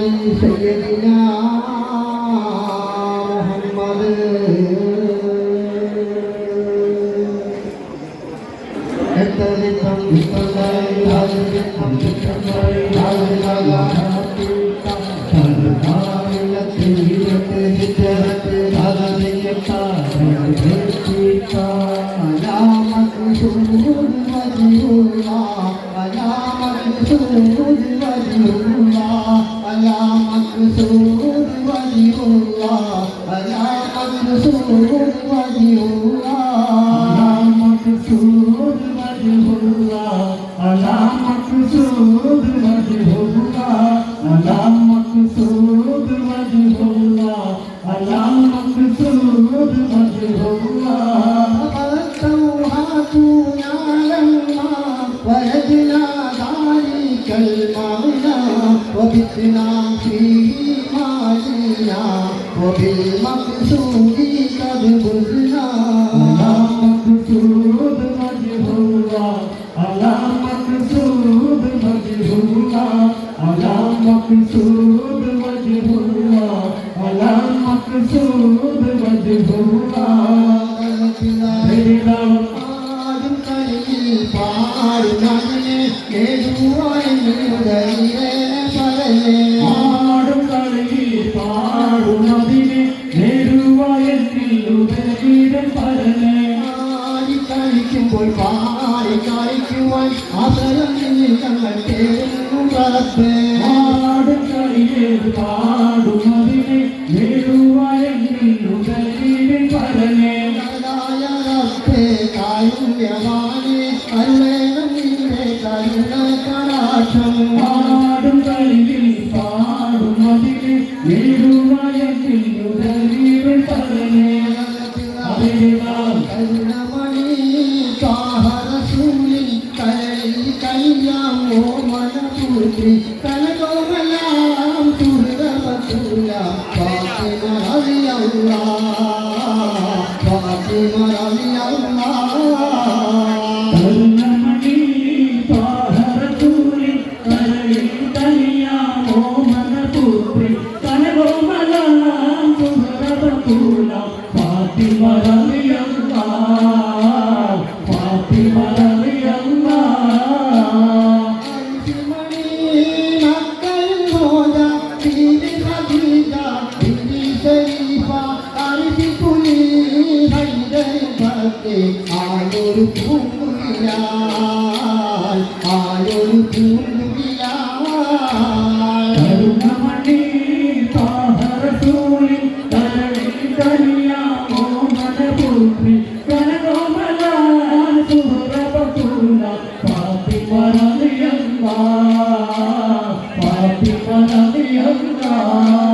سيدنا محمد وبتنا فيه مالنا وبالمقصود قد بزنا على مقصود مجهولا على مقصود مجهولا على مقصود مجهولا على مقصود مجهولا ുമ്പോൾ പാടി കാണിക്കുവാൻ ആശ്രയം ഞങ്ങൾ തേടുന്നു പാടും കളിയേത് പാടുമതിനെ പരനെ കാരുണ്യവാനെ അരുളേണം നിന്റെ കരുണ കടാക്ഷം പാടും കളിയിൽ പാടുമതിനെ പരനെ കരുണമണി താഹരസൂലി കരളിൽ കയ്യാമോ മനപൂർത്തി കനകോമെല്ലാം തുറവസൂല ഫാത്തിമ റളിയല്ലാഹ് ഫാത്തിമ റളിയല്ലാഹ് കരുണമണി താഹരസൂലി കരളിൽ കയ്യാമോ മനപൂർത്തി കനകോമെല്ലാം തുറവസൂല ഫാത്തിമ ആയൊരു കരുണമണി താഹരസൂലി കരളിൽ കനിയാമോ മനപൂർത്തി കനകോമലാൽ സുഹറബസൂല ഫാത്തിമ റളിയല്ലാഹ് ഫാത്തിമ റളിയല്ലാഹ്